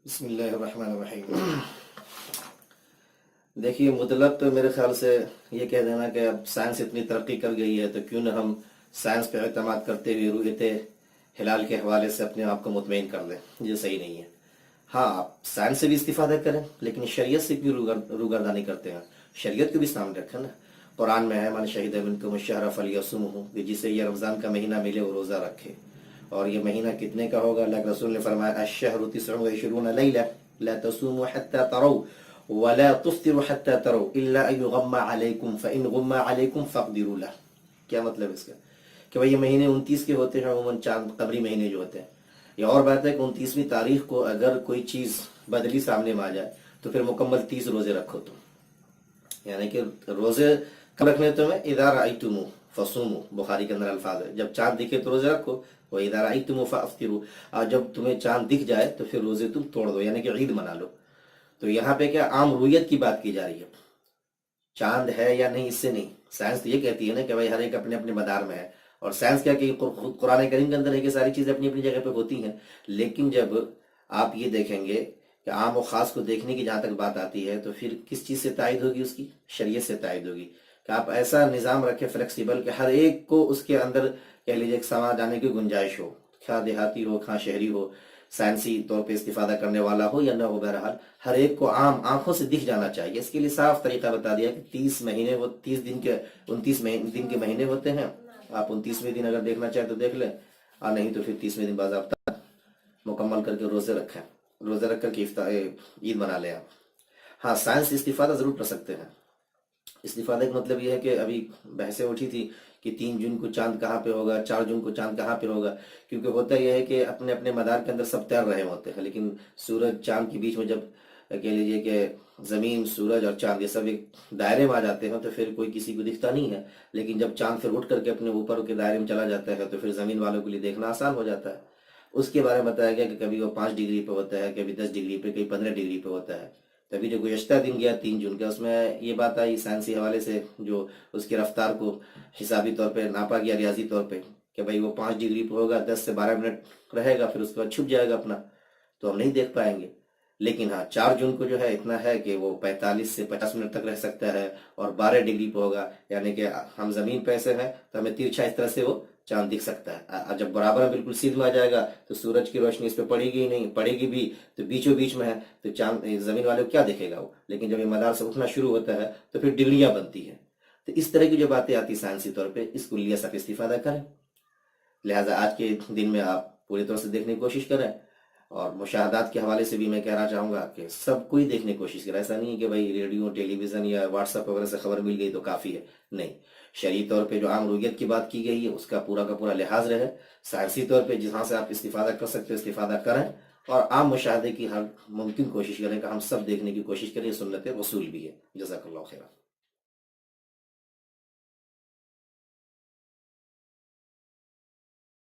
बिस्मिल्लाहिर्रहमानिर्रहीम। देखिए, मतलब तो मेरे ख्याल से ये कह देना कि अब साइंस इतनी तरक्की कर गई है तो क्यों न हम साइंस पे एतमाद करते हुए रुयत हिलाल के हवाले से अपने आप को मुतमईन कर लें, ये सही नहीं है। हाँ, आप साइंस से भी इस्तिफादा करें, लेकिन शरीयत से क्यों रूगर्दानी करते हैं? शरीयत को भी सामने रखें ना। कुरान में है, मन शहीद मिनकुम अश-शहरा फलयसुमहु, कि जिसे ये रमज़ान का महीना मिले वो रोज़ा रखे। और ये महीना कितने का होगा? अल्लाह के रसूल ने फरमाया, अश-शहरु तिस्अुन व इश्रून लैला ला तसूमु हत्ता तरौ वला तुफ्तिरु हत्ता तरौ इल्ला अन युगम्मा अलैकुम फइन गुम्मा अलैकुम फक़दिरू लह। क्या मतलब इसका? कि भाई ये महीने 29 के होते हैं, अमूमन चांद कमरी महीने जो होते हैं। ये और बात है कि 29वीं तारीख को अगर कोई चीज़ बदली सामने में आ जाए तो फिर मुकम्मल 30 रोजे रखो तुम। यानी कि रोजे कब रखने तुम्हें? इदा रअयतुमू फसूमू, बुखारी के अंदर अल्फाज है, जब चांद दिखे तो रोजे रखो। वो इदा रअयतुमू फअफ्तिरू, और जब तुम्हें चांद दिख जाए तो फिर रोजे तुम तोड़ दो, यानी कि ईद मना लो। तो यहाँ पे क्या आम रुयत की बात की जा रही है, चांद है या नहीं इससे नहीं। साइंस तो ये कहती है ना कि भाई हर एक अपने अपने मदार में है, और साइंस क्या कि खुद कुरान करीम के अंदर है कि सारी चीजें अपनी अपनी जगह पे होती हैं। लेकिन जब आप ये देखेंगे कि आम और खास को देखने की जहां तक बात आती है तो फिर किस चीज से तायद होगी? उसकी शरीयत से तायद होगी कि आप ऐसा निज़ाम रखें फ्लेक्सिबल कि हर एक को उसके अंदर कह लीजिए समा जाने की गुंजाइश हो, खा देहाती हो खा शहरी हो, साइंसी तौर पे इस्तिफादा करने वाला हो या ना हो, बहरहाल हर एक को आम आंखों से दिख जाना चाहिए। इसके लिए साफ तरीका बता दिया कि 30 महीने, वो 30 दिन के 29 दिन के महीने होते हैं। आप 29वें दिन अगर देखना चाहे तो देख लें, और नहीं तो फिर 30वें दिन बाज़ाब्ता मुकम्मल करके रोजे रखें, रोजे रख करके ईद मना लें आप। हाँ, साइंस से इस्तिफादा जरूर कर सकते हैं। इस्तिफादे का मतलब यह है कि अभी बहसें उठी थी कि 3 जून को चांद कहाँ पे होगा, 4 जून को चांद कहाँ पे होगा। क्योंकि होता यह है कि अपने अपने मदार के अंदर सब तैर रहे होते हैं, लेकिन सूरज चांद के बीच में जब कह लीजिए कि जमीन, सूरज और चांद ये सब एक दायरे में आ जाते हैं तो फिर कोई किसी को दिखता नहीं है। लेकिन जब चांद फिर उठ करके अपने ऊपर के दायरे में चला जाता है तो फिर जमीन वालों के लिए देखना आसान हो जाता है। उसके बारे में बताया गया कि कभी वो 5 डिग्री पे होता है, कभी 10 डिग्री पे, कभी 15 डिग्री पे होता है। तभी जो गुज़श्ता दिन गया 3 जून का, उसमें ये बात आई साइंसी हवाले से, जो उसकी रफ्तार को हिसाबी तौर पे नापा गया रियाजी तौर पे, कि भाई वो 5 डिग्री पे होगा, 10 से 12 मिनट रहेगा, फिर उसके बाद छुप जाएगा अपना, तो हम नहीं देख पाएंगे। लेकिन हाँ, 4 जून को जो है इतना है कि वो 45 से 50 मिनट तक रह सकता है, और 12 डिग्री पे होगा, यानी कि हम जमीन पे ऐसे हैं तो हमें तिरछा इस तरह से वो चांद दिख सकता है। जब बराबर बिल्कुल सीध में आ जाएगा तो सूरज की रोशनी इस पे पड़ेगी ही नहीं, पड़ेगी भी तो बीचों बीच में है तो चांद जमीन वाले को क्या दिखेगा वो। लेकिन जब ये मदार से उठना शुरू होता है तो फिर डिग्रियां बनती है। तो इस तरह की जो बातें आती साइंसी तौर पर, इस कुल्लियत से इस्तीफादा करें। लिहाजा आज के दिन में आप पूरी तरह से देखने की कोशिश करें। और मुशाहदात के हवाले से भी मैं कहना चाहूँगा कि सब कोई देखने की कोशिश करे। ऐसा नहीं है कि भाई रेडियो, टेलीविज़न या व्हाट्सएप वगैरह से खबर मिल गई तो काफ़ी है, नहीं। शरई तौर पे जो आम रुयत की बात की गई है उसका पूरा का पूरा लिहाज रहे। साइंसी तौर पे जहाँ से आप इस्तिफादा कर सकते हो इस्तिफादा करें, और आम मुशाहदे की हर मुमकिन कोशिश करें कि हम सब देखने की कोशिश करें। सुन्नत रसूल भी है। जज़ाकल्लाहु खैर।